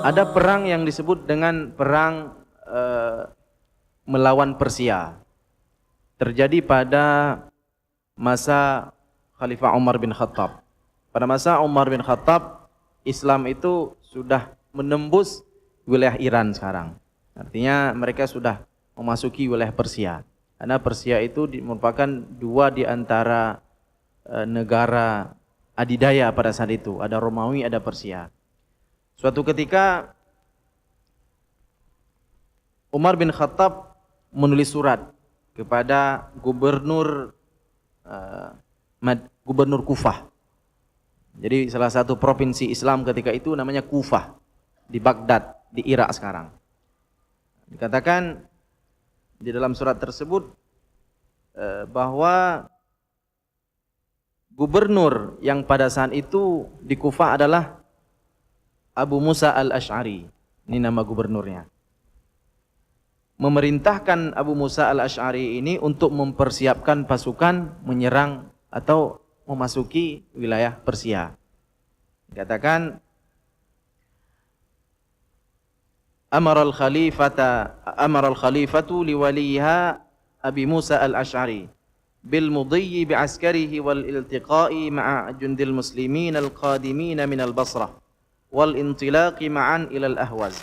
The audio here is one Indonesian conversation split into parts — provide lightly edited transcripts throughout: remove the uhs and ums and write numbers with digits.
Ada perang yang disebut dengan perang melawan Persia. Terjadi pada masa Khalifah Umar bin Khattab. Pada masa Umar bin Khattab, Islam itu sudah menembus wilayah Iran sekarang. Artinya mereka sudah memasuki wilayah Persia. Karena Persia itu merupakan dua di antara negara adidaya pada saat itu. Ada Romawi, ada Persia. Suatu ketika Umar bin Khattab menulis surat kepada gubernur Kufah. Jadi salah satu provinsi Islam ketika itu namanya Kufah di Baghdad, di Irak sekarang. Dikatakan di dalam surat tersebut bahwa gubernur yang pada saat itu di Kufah adalah Abu Musa al-Ash'ari. Ini nama gubernurnya. Memerintahkan Abu Musa al-Ash'ari ini untuk mempersiapkan pasukan menyerang atau memasuki wilayah Persia. Dikatakan amara al-khalifatu liwaliha Abi Musa al-Ash'ari bil mudhi bi askarihi wal iltiqa'i ma'a jundil muslimin al-qadimin min al-Basrah wal intilaqi ma'an ila al-Ahwaz.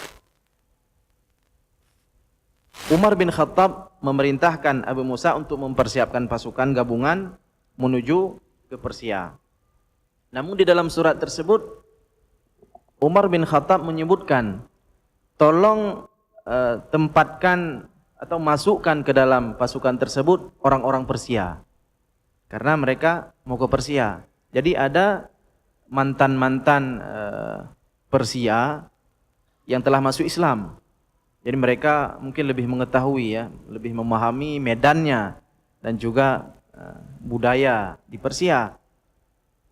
Umar bin Khattab memerintahkan Abu Musa untuk mempersiapkan pasukan gabungan menuju ke Persia. Namun di dalam surat tersebut Umar bin Khattab menyebutkan, tolong tempatkan atau masukkan ke dalam pasukan tersebut orang-orang Persia. Karena mereka mau ke Persia. Jadi ada mantan-mantan Persia yang telah masuk Islam. Jadi mereka mungkin lebih mengetahui ya, lebih memahami medannya dan juga budaya di Persia.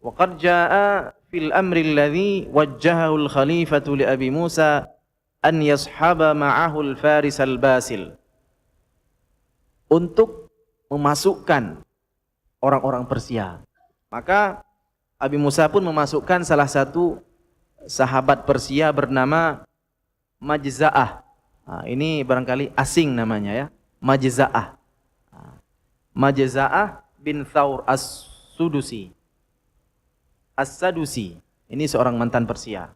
Wa qad jaa fil amri alladhi wajjahahu al-khalifatu li Abi Musa an yashaba ma'ahu al-faris al-basil. Untuk memasukkan orang-orang Persia. Maka Abi Musa pun memasukkan salah satu sahabat Persia bernama Majza'ah. Nah, ini barangkali asing namanya ya, Majza'ah. Majza'ah bin Thawr as-Sadusi. Ini seorang mantan Persia.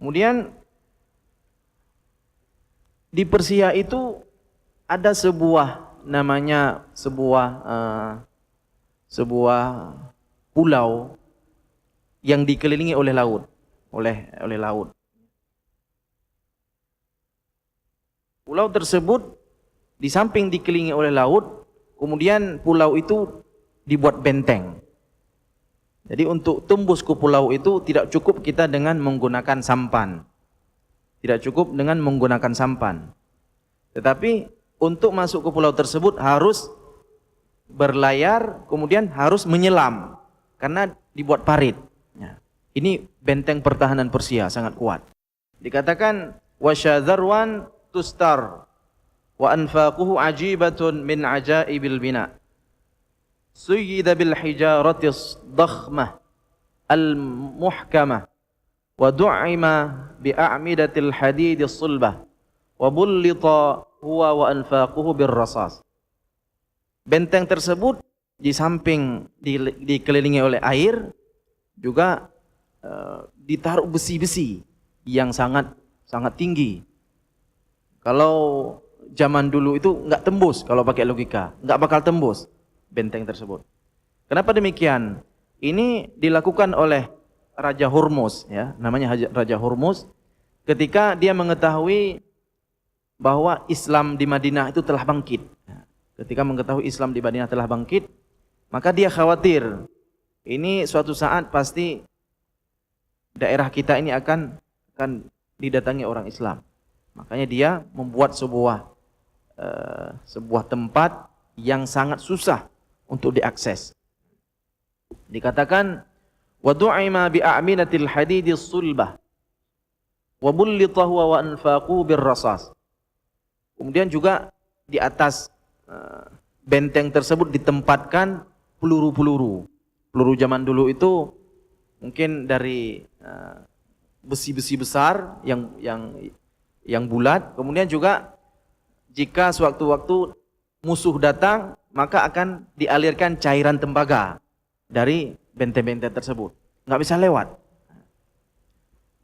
Kemudian di Persia itu ada sebuah namanya sebuah pulau yang dikelilingi oleh laut, oleh laut. Pulau tersebut di samping dikelilingi oleh laut, kemudian pulau itu dibuat benteng. Jadi untuk tembus ke pulau itu tidak cukup kita dengan menggunakan sampan. Tidak cukup dengan menggunakan sampan. Tetapi untuk masuk ke pulau tersebut harus berlayar, kemudian harus menyelam karena dibuat parit. Ini benteng pertahanan Persia sangat kuat. Dikatakan wasyadharwan tustar wa anfaquhu ajibatun min ajaibil bina suyyida bil hijarati dakhmah al muhkamah wa du'ima bi a'midatil hadid sulbah wa bullita huwa wa anfaquhu bir rasas. Benteng tersebut di samping dikelilingi oleh air juga ditaruh besi-besi yang sangat tinggi. Kalau zaman dulu itu enggak tembus, kalau pakai logika, enggak bakal tembus benteng tersebut. Kenapa demikian? Ini dilakukan oleh Raja Hormuz ya, namanya Raja Hormuz, ketika dia mengetahui bahwa Islam di Madinah itu telah bangkit. Ketika mengetahui Islam di Madinah telah bangkit, maka dia khawatir ini suatu saat pasti daerah kita ini akan didatangi orang Islam. Makanya dia membuat sebuah tempat yang sangat susah untuk diakses. Dikatakan wa du'ima bi a'minatil hadidis sulbah wa bullitahu wa anfaqu bir rasas. Kemudian juga di atas benteng tersebut ditempatkan peluru-peluru Peluru zaman dulu itu mungkin dari besi-besi besar yang bulat. Kemudian juga jika sewaktu-waktu musuh datang, maka akan dialirkan cairan tembaga dari benteng-benteng tersebut. Nggak bisa lewat.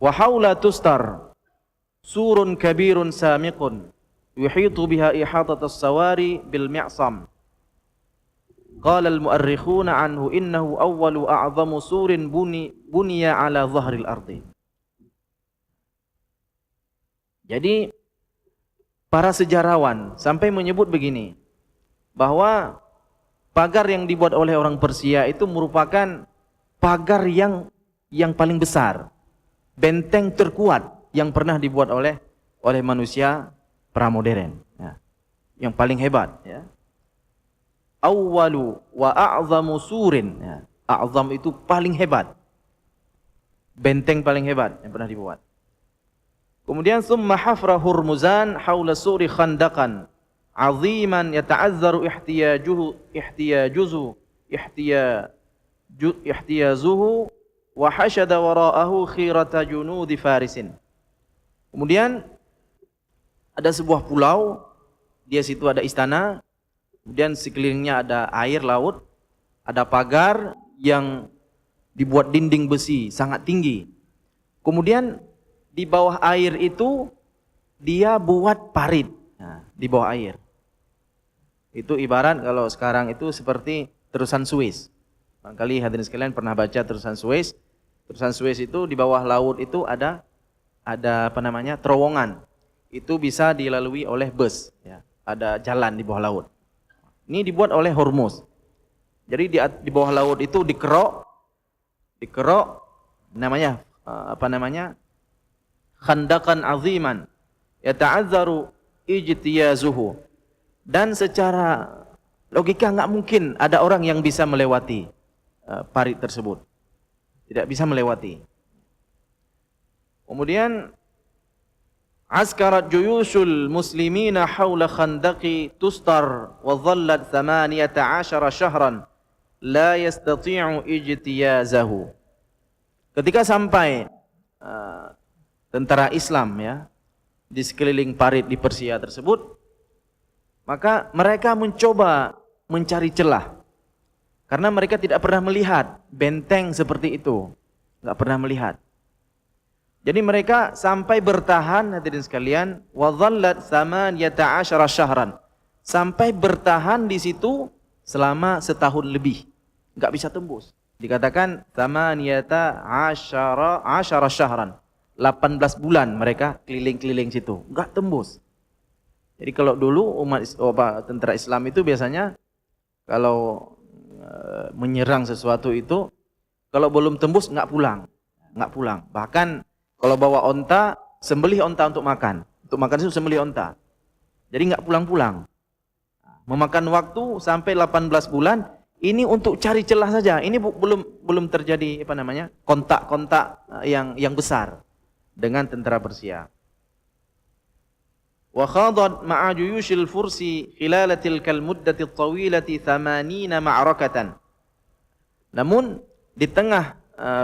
Wa haula tustar surun kabirun samiqun yuhitu biha ihatatus sawari bil mi'sam. Qala al-mu'arrikhuna anhu innahu awwalu a'zamu surin buniya ala dhahril ardi. Jadi para sejarawan sampai menyebut begini, bahwa pagar yang dibuat oleh orang Persia itu merupakan pagar yang paling besar, benteng terkuat yang pernah dibuat oleh manusia pramodern, ya, yang paling hebat, ya. Awwalu wa a'zamu surin, ya. A'zam itu paling hebat, benteng paling hebat yang pernah dibuat. Kemudian summa hafra Hurmuzan haula suri khandaqan aziman yata'azzaru ihtiyazuhu wa hashada wara'ahu khirata junudi farisin. Kemudian ada sebuah pulau, di situ ada istana, kemudian sekelilingnya ada air laut, ada pagar yang dibuat dinding besi sangat tinggi. Kemudian di bawah air itu dia buat parit. Nah, di bawah air. Itu ibarat kalau sekarang itu seperti terusan Suez. Barangkali hadirin sekalian pernah baca terusan Suez. Terusan Suez itu di bawah laut itu ada apa namanya, terowongan. Itu bisa dilalui oleh bus, ya. Ada jalan di bawah laut. Ini dibuat oleh Hormuz. Jadi di bawah laut itu dikerok namanya apa namanya? Khandaqan aziman yata'azzaru ijtiyazuhu. Dan secara logika nggak mungkin ada orang yang bisa melewati parit tersebut. Tidak bisa melewati. Kemudian askarat juyushul muslimina hawla khandaqi tustar wa dhallat 18 syahran la yastati'u ijtiyazahu. Ketika sampai tentara Islam, ya, di sekeliling parit di Persia tersebut, maka mereka mencoba mencari celah. Karena mereka tidak pernah melihat benteng seperti itu. Enggak pernah melihat. Jadi mereka sampai bertahan, hadirin sekalian, wa dhallat 18 syahran. Sampai bertahan di situ selama setahun lebih. Enggak bisa tembus. Dikatakan 18 syahran. 18 bulan mereka keliling-keliling situ, enggak tembus. Jadi kalau dulu tentara Islam itu biasanya kalau menyerang sesuatu itu, kalau belum tembus enggak pulang. Bahkan kalau bawa onta, sembelih onta untuk makan itu sembelih onta. Jadi enggak pulang-pulang. Memakan waktu sampai 18 bulan ini untuk cari celah saja. Ini belum terjadi apa namanya? kontak yang besar dengan tentara Persia. Wa khadat ma'a juyushil fursi khilala tilkal muddati at-tawilati 80 ma'rakatan. Namun di tengah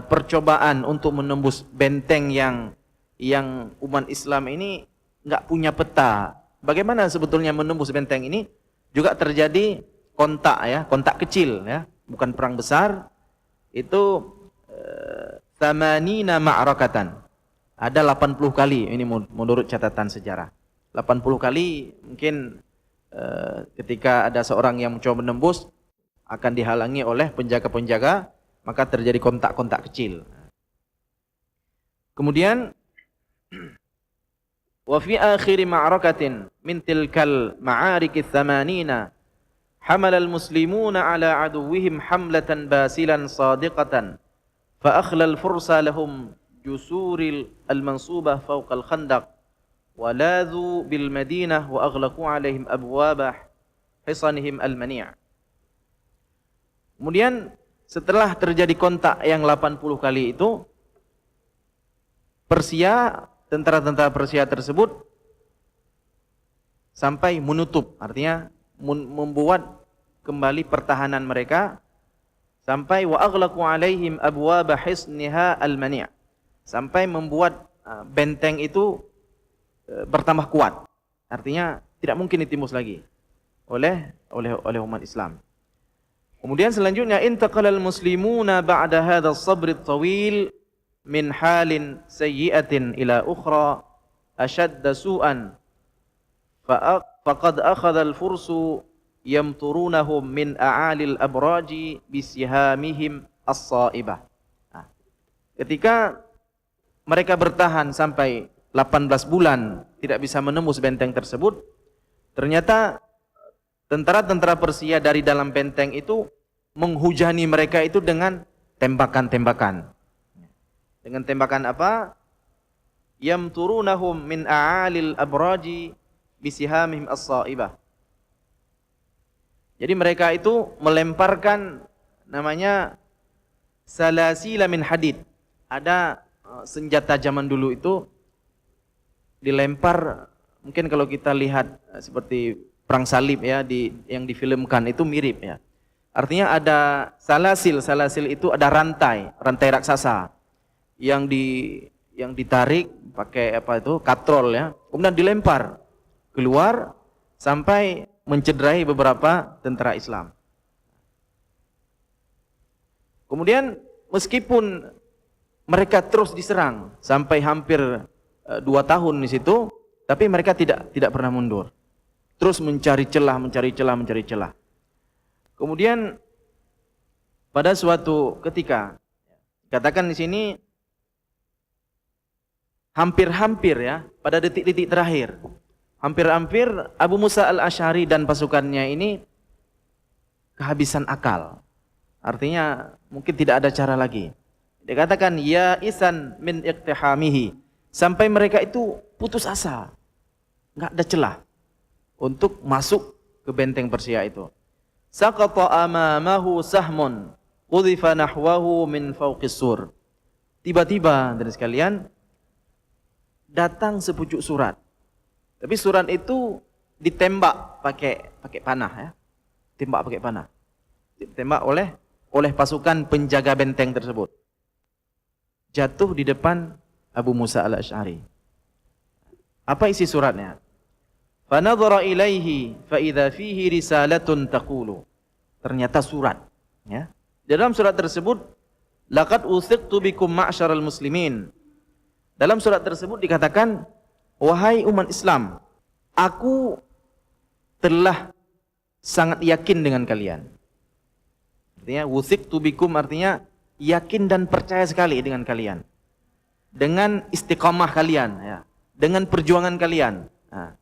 percobaan untuk menembus benteng yang umat Islam ini enggak punya peta. Bagaimana sebetulnya menembus benteng ini? Juga terjadi kontak kecil, ya, bukan perang besar. Itu 80 ma'rakatan. Ada 80 kali, ini menurut catatan sejarah. 80 kali mungkin ketika ada seorang yang mencoba menembus akan dihalangi oleh penjaga-penjaga, maka terjadi kontak kecil. Kemudian wa fi akhir ma'rakatin min tilkal ma'arik ats-tsamanina hamala al-muslimuna ala aduwwihim hamlatan basilan sadiqatan fa akhla al-fursa lahum jusuril al-mansubah fawqa al-khandaq wa ladhu bil madinah wa aghlaqu alaihim abwabah hisanihim al-mani'. Kemudian setelah terjadi kontak yang 80 kali itu, tentara-tentara Persia tersebut sampai menutup, artinya membuat kembali pertahanan mereka Sampai wa aghlaqu alaihim abwaba hisniha al-mani'. Sampai membuat benteng itu bertambah kuat. Artinya tidak mungkin ditembus lagi oleh umat Islam. Kemudian selanjutnya intaqalal muslimuna ba'da hadzal sabr at-tawil min halin sayyi'atin ila ukhra ashadda su'an faqad akhadha al-fursu yamturunahum min a'alil abraji bisihamihim as-sa'ibah. Ketika mereka bertahan sampai 18 bulan tidak bisa menembus benteng tersebut, ternyata tentara-tentara Persia dari dalam benteng itu menghujani mereka itu dengan tembakan-tembakan. Dengan tembakan apa? Yamturunahum min a'alil abraji bisihamihim as-sa'ibah. Jadi mereka itu melemparkan namanya salasila min hadid. Ada senjata zaman dulu itu dilempar, mungkin kalau kita lihat seperti perang salib ya yang difilmkan itu mirip ya. Artinya ada salasil itu ada rantai raksasa yang ditarik pakai apa itu katrol ya. Kemudian dilempar keluar sampai mencederai beberapa tentara Islam. Kemudian meskipun mereka terus diserang sampai hampir 2 tahun di situ, tapi mereka tidak pernah mundur. Terus mencari celah. Kemudian pada suatu ketika, katakan di sini hampir-hampir ya, pada detik-detik terakhir, hampir-hampir Abu Musa al-Asy'ari dan pasukannya ini kehabisan akal. Artinya mungkin tidak ada cara lagi. Dikatakan ya isan min iqtihamihi, sampai mereka itu putus asa, nggak ada celah untuk masuk ke benteng Persia itu. Saqata amamahu sahmun qudhifa nahwahu min fawqis sur. Tiba-tiba dari sekalian datang sepucuk surat. Tapi surat itu ditembak pakai panah ya. Tembak pakai panah. Ditembak oleh pasukan penjaga benteng tersebut. Jatuh di depan Abu Musa al-Asy'ari. Apa isi suratnya? Fanadhara ilaihi fa idza fihi risalatun taqulu. Ternyata surat ya. Dalam surat tersebut laqad usiqtu bikum ma'syaral muslimin. Dalam surat tersebut dikatakan, wahai umat Islam, aku telah sangat yakin dengan kalian. Artinya usiqtu bikum artinya yakin dan percaya sekali dengan kalian. Dengan istiqamah kalian ya, dengan perjuangan kalian. Nah.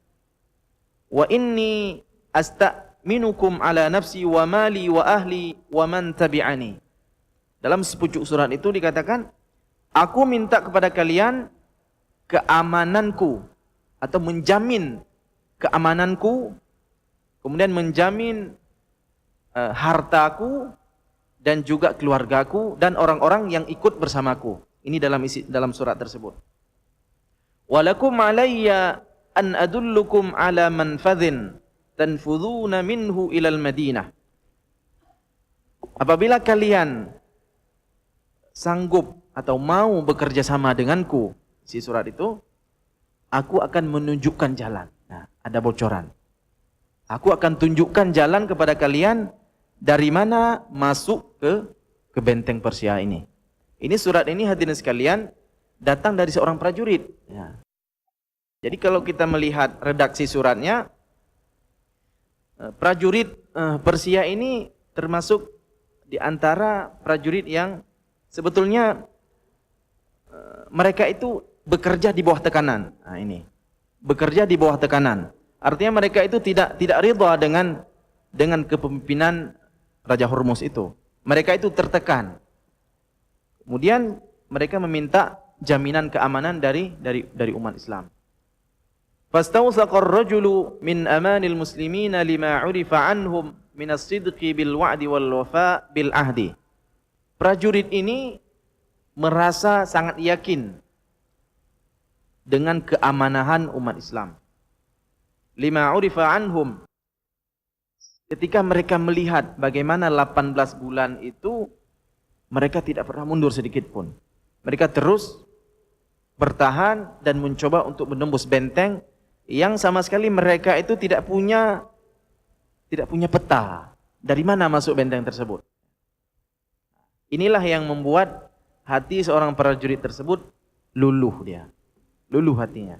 Wa inni astaminukum ala nafsi wa mali wa ahli wa man tabi'ani. Dalam sepucuk surat itu dikatakan, aku minta kepada kalian keamananku atau menjamin keamananku, kemudian menjamin hartaku dan juga keluargaku dan orang-orang yang ikut bersamaku. Ini dalam surat tersebut. Walakum alayya an adullukum ala manfadhin tanfudhuna minhu ilal Madinah. Apabila kalian sanggup atau mau bekerja sama denganku, si surat itu, aku akan menunjukkan jalan. Nah, ada bocoran. Aku akan tunjukkan jalan kepada kalian dari mana masuk ke benteng Persia ini. Ini surat ini hadirin sekalian datang dari seorang prajurit. Ya. Jadi kalau kita melihat redaksi suratnya, prajurit Persia ini termasuk di antara prajurit yang sebetulnya mereka itu bekerja di bawah tekanan. Nah, ini bekerja di bawah tekanan. Artinya mereka itu tidak ridha dengan kepemimpinan Raja Hormuz itu. Mereka itu tertekan. Kemudian mereka meminta jaminan keamanan dari umat Islam. Fastawsaqar rajulu min amanil muslimina lima 'urifa anhum min as-sidqi bil wa'di wal wafa bil ahdi. Prajurit ini merasa sangat yakin dengan keamanahan umat Islam. Lima 'urifa anhum, ketika mereka melihat bagaimana 18 bulan itu, mereka tidak pernah mundur sedikit pun. Mereka terus bertahan dan mencoba untuk menembus benteng yang sama sekali mereka itu tidak punya peta dari mana masuk benteng tersebut. Inilah yang membuat hati seorang prajurit tersebut luluh dia. Luluh hatinya.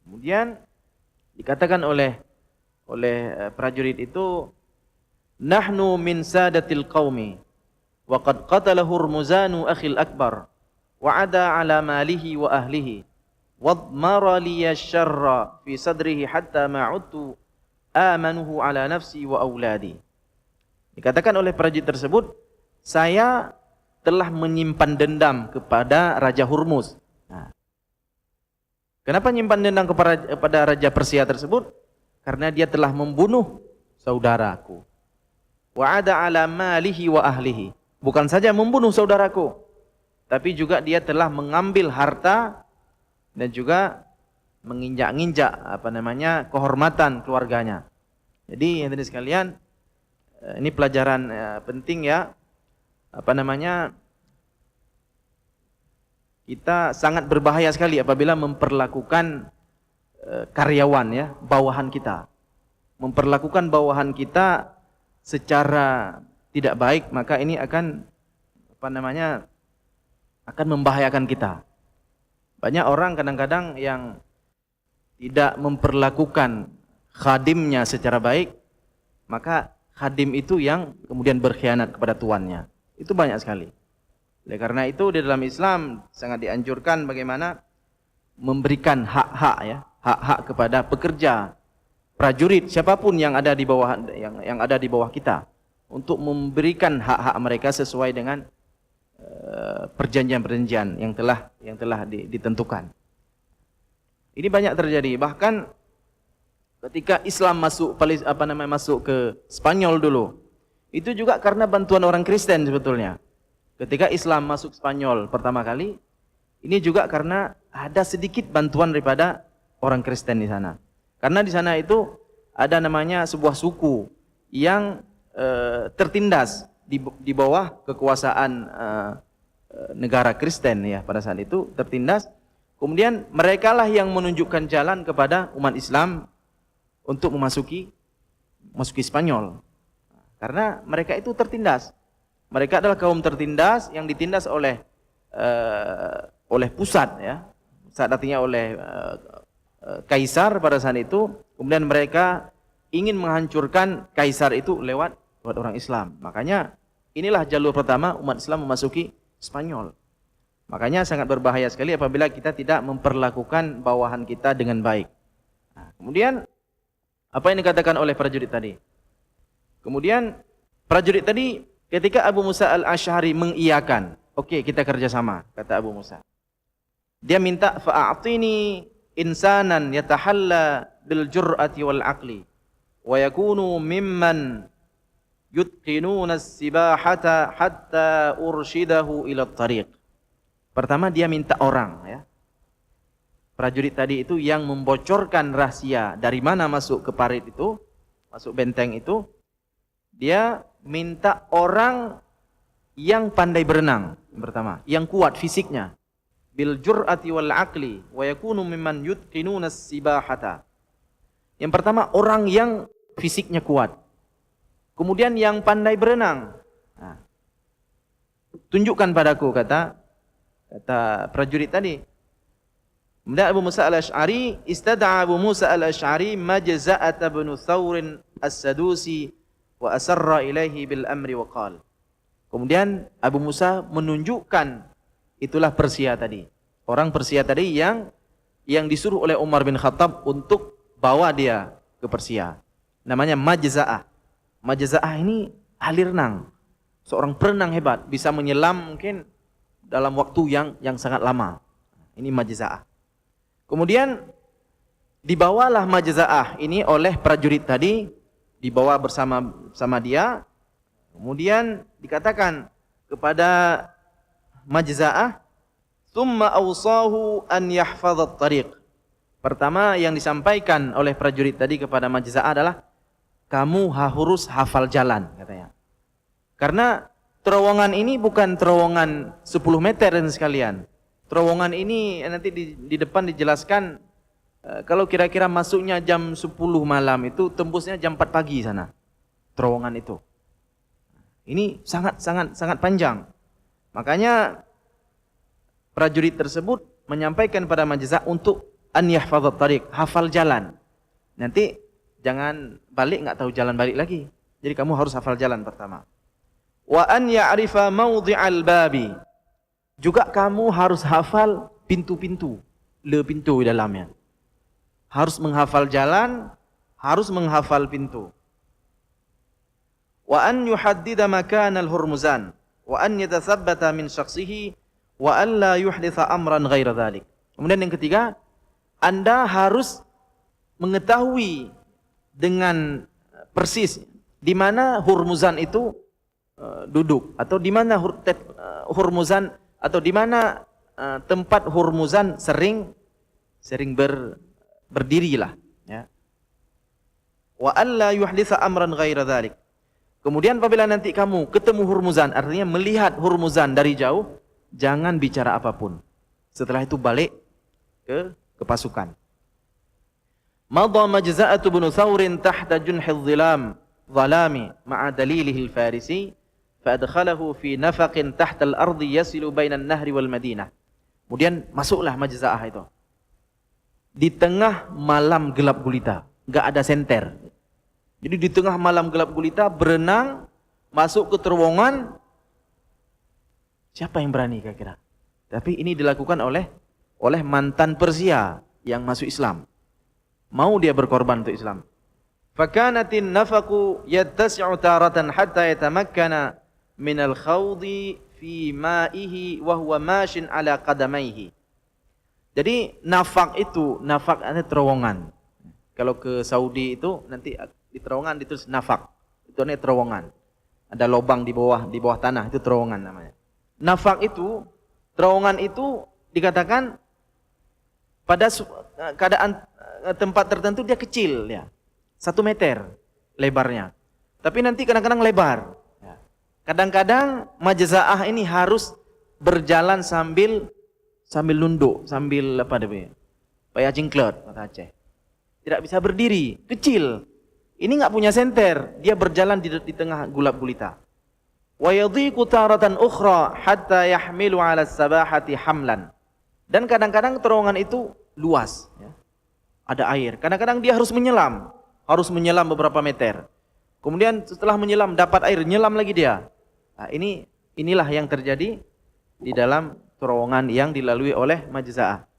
Kemudian dikatakan oleh prajurit itu, nahnu min sadatil qaumi wa qad qatala Hurmuzanu akhil akbar wa ada ala malihi wa ahlihi wadmara liya syarra fi sadrihi hatta ma'udtu amanuhu ala nafsi wa auladi. Dikatakan oleh prajurit tersebut, saya telah menyimpan dendam kepada Raja Hurmuz. Nah, kenapa menyimpan dendam kepada Raja Persia tersebut? Karena dia telah membunuh saudaraku. Wa ada ala malihi wa ahlihi. Bukan saja membunuh saudaraku, tapi juga dia telah mengambil harta dan juga menginjak-injak kehormatan keluarganya. Jadi yang tadi sekalian, ini pelajaran penting ya. Kita sangat berbahaya sekali apabila memperlakukan karyawan ya, bawahan kita. Memperlakukan bawahan kita secara tidak baik, maka ini akan akan membahayakan kita. Banyak orang kadang-kadang yang tidak memperlakukan khadimnya secara baik, maka khadim itu yang kemudian berkhianat kepada tuannya. Itu banyak sekali. Oleh karena itu di dalam Islam sangat dianjurkan bagaimana memberikan hak-hak ya, hak-hak kepada pekerja, prajurit, siapapun yang ada di bawah yang ada di bawah kita, untuk memberikan hak-hak mereka sesuai dengan perjanjian-perjanjian yang telah ditentukan. Ini banyak terjadi. Bahkan ketika Islam masuk ke Spanyol dulu, itu juga karena bantuan orang Kristen sebetulnya. Ketika Islam masuk Spanyol pertama kali, ini juga karena ada sedikit bantuan daripada orang Kristen di sana. Karena di sana itu ada namanya sebuah suku yang tertindas di bawah kekuasaan negara Kristen ya, pada saat itu tertindas. Kemudian merekalah yang menunjukkan jalan kepada umat Islam untuk memasuki Spanyol. Karena mereka itu tertindas. Mereka adalah kaum tertindas yang ditindas oleh pusat ya. Pusat artinya oleh kaisar pada saat itu. Kemudian mereka ingin menghancurkan kaisar itu lewat orang Islam. Makanya inilah jalur pertama umat Islam memasuki Spanyol. Makanya sangat berbahaya sekali apabila kita tidak memperlakukan bawahan kita dengan baik. Nah, kemudian apa yang dikatakan oleh prajurit tadi? Kemudian prajurit tadi ketika Abu Musa al-Asy'ari mengiyakan, oke, kita kerjasama, kata Abu Musa. Dia minta fa'atini insanan yatahalla bil jur'ati wal aqli wa yakunu mimman yutqinuna as-sibahata hatta urshidahu ila at-tariq. Pertama dia minta orang ya. Prajurit tadi itu yang membocorkan rahasia dari mana masuk ke parit itu, masuk benteng itu. Dia minta orang yang pandai berenang pertama, yang kuat fisiknya. Bil jur'ati wal aqli wa yakunu mimman yutqinuna as-sibahata. Yang pertama orang yang fisiknya kuat. Kemudian yang pandai berenang. Nah, tunjukkan padaku kata prajurit tadi. Kemudian Abu Musa al-Asy'ari istada'a Abu Musa al-Asy'ari Majza'at bin Thawr as-Sadusi wa asarra ilaihi bil amri wa qala. Kemudian Abu Musa menunjukkan itulah Persia tadi. Orang Persia tadi yang disuruh oleh Umar bin Khattab untuk bawa dia ke Persia. Namanya Majza'ah. Majza'ah ini ahli renang. Seorang perenang hebat, bisa menyelam mungkin dalam waktu yang sangat lama. Ini Majza'ah. Kemudian dibawalah Majza'ah ini oleh prajurit tadi, dibawa bersama dia. Kemudian dikatakan kepada Majza'ah, "Tsumma awsahu an yahfadhat tariq." Pertama yang disampaikan oleh prajurit tadi kepada Majza'ah adalah kamu harus hafal jalan katanya. Karena terowongan ini bukan terowongan 10 meter dan sekalian. Terowongan ini nanti di depan dijelaskan kalau kira-kira masuknya jam 10 malam itu tembusnya jam 4 pagi sana. Terowongan itu. Ini sangat panjang. Makanya prajurit tersebut menyampaikan pada majza untuk an yahfazat tariq, hafal jalan. Nanti jangan balik enggak tahu jalan balik lagi. Jadi kamu harus hafal jalan pertama. Wa an ya'rifa mawdhi'al babi. Juga kamu harus hafal pintu-pintu, pintu di dalamnya. Harus menghafal jalan, harus menghafal pintu. Wa an yuhaddida makanal hurmuzan wa an yatathabbata min syakhsihi wa an la yuhditha amran ghaira dhalik. Kemudian yang ketiga, Anda harus mengetahui dengan persis di mana Hurmuzan itu duduk atau di mana Hurmuzan atau di mana tempat Hurmuzan sering berdirilah ya. Wa alla yuhditsa amran ghaira dzalik. Kemudian apabila nanti kamu ketemu Hurmuzan, artinya melihat Hurmuzan dari jauh, jangan bicara apapun. Setelah itu balik ke pasukan. Madha majza'atu bin Thawrin tahta junhil zalami ma'a dalilihi al-farisi fa'adkhalahu fi nafaqin tahta al-ardi yasilu bainan nahri wal madinah. Kemudian masuklah Majza'ah itu. Di tengah malam gelap gulita, enggak ada senter. Jadi di tengah malam gelap gulita berenang masuk ke terowongan. Siapa yang berani kira-kira? Tapi ini dilakukan oleh mantan Persia yang masuk Islam. Mau dia berkorban untuk Islam. Fakanatin nafaqu yattasi'u taratan hatta yatamakkana min al-khawdi fi ma'ihi wa huwa mashin ala qadamaihi. Jadi nafaq ada terowongan. Kalau ke Saudi itu nanti di terowongan ditulis nafaq. Itu namanya terowongan. Ada lubang di bawah tanah, itu terowongan namanya. Nafaq itu, terowongan itu dikatakan pada keadaan tempat tertentu dia kecil ya. 1 meter lebarnya. Tapi nanti kadang-kadang lebar. Kadang-kadang Majza'ah ini harus berjalan sambil nunduk, sambil apa namanya? Kayak jingklet kata Aceh. Tidak bisa berdiri, kecil. Ini enggak punya senter, dia berjalan di tengah gulab gulita. Wa yadhiqu taratan ukhra hatta yahmilu 'ala as-sabahati hamlan. Dan kadang-kadang terowongan itu luas ya. Ada air. Kadang-kadang dia harus menyelam beberapa meter. Kemudian setelah menyelam dapat air, nyelam lagi dia. Nah, inilah yang terjadi di dalam terowongan yang dilalui oleh Majza'ah.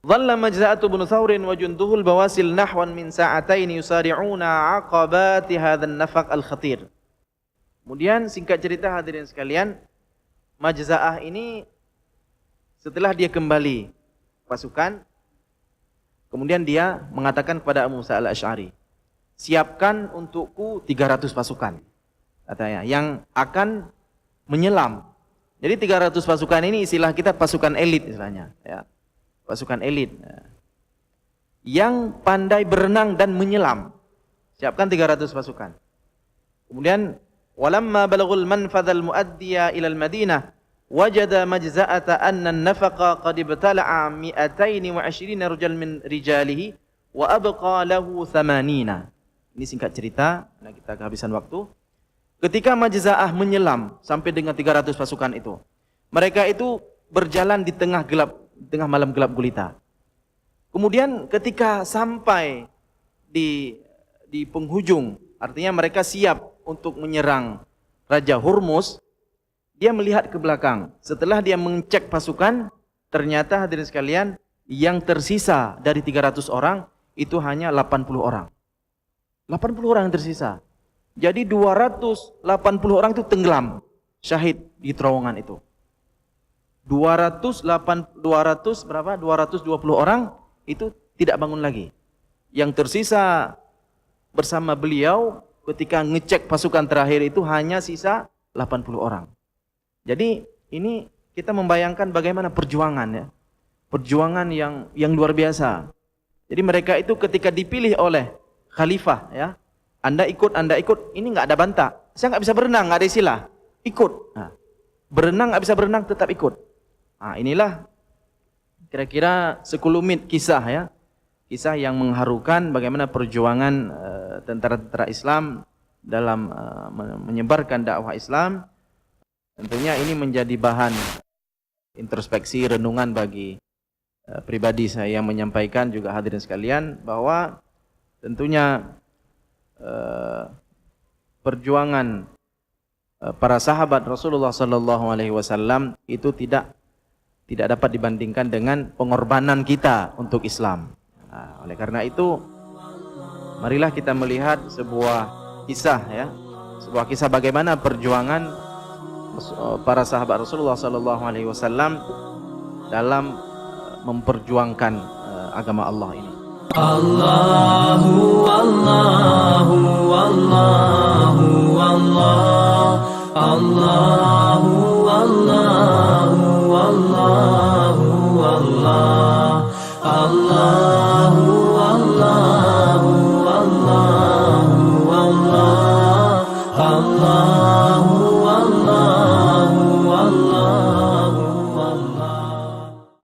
Dhalla Majza'atu bin Thawrin wa junduhul bawasil nahwan min sa'atain yusari'una 'aqabati hadzal nafaq al-khatir. Kemudian singkat cerita hadirin sekalian, Majza'ah ini setelah dia kembali pasukan, kemudian dia mengatakan kepada Abu Musa al-Asy'ari, siapkan untukku 300 pasukan, katanya, yang akan menyelam. Jadi 300 pasukan ini istilah kita pasukan elit istilahnya, ya. Pasukan elit. Ya. Yang pandai berenang dan menyelam. Siapkan 300 pasukan. Kemudian walamma balaghul manfadhal muaddiya ila al-Madinah wajada Majza'ata anna an-nafaqa qad ibtala'a 220 rajul min rijalihi wa abqa lahu 80. Ini singkat cerita, nah kita kehabisan waktu. Ketika Majza'ah menyelam sampai dengan 300 pasukan itu, mereka itu berjalan di tengah malam gelap gulita. Kemudian ketika sampai di penghujung, artinya mereka siap untuk menyerang Raja Hurmuz, dia melihat ke belakang. Setelah dia mengecek pasukan, ternyata hadirin sekalian, yang tersisa dari 300 orang itu hanya 80 orang. 80 orang yang tersisa. Jadi 280 orang itu tenggelam, syahid di terowongan itu. 220 orang itu tidak bangun lagi. Yang tersisa bersama beliau ketika ngecek pasukan terakhir itu hanya sisa 80 orang. Jadi ini kita membayangkan bagaimana perjuangan ya. Perjuangan yang luar biasa. Jadi mereka itu ketika dipilih oleh khalifah ya, Anda ikut, ini nggak ada bantah. Saya nggak bisa berenang, nggak ada istilah. Ikut. Nah, berenang nggak bisa berenang, tetap ikut. Nah, inilah kira-kira sekelumit kisah ya. Kisah yang mengharukan bagaimana perjuangan tentara-tentara Islam dalam menyebarkan dakwah Islam. Tentunya ini menjadi bahan introspeksi, renungan bagi pribadi saya yang menyampaikan, juga hadirin sekalian, bahwa tentunya perjuangan para sahabat Rasulullah sallallahu alaihi wasallam itu tidak dapat dibandingkan dengan pengorbanan kita untuk Islam. Nah, oleh karena itu, marilah kita melihat sebuah kisah ya, sebuah kisah bagaimana perjuangan para sahabat Rasulullah sallallahu alaihi wasallam dalam memperjuangkan agama Allah ini. Allahu Allahu Allahu Allah, Allahu Allahu Allahu Allah, Allahu Allahu Allahu Allah, Allah.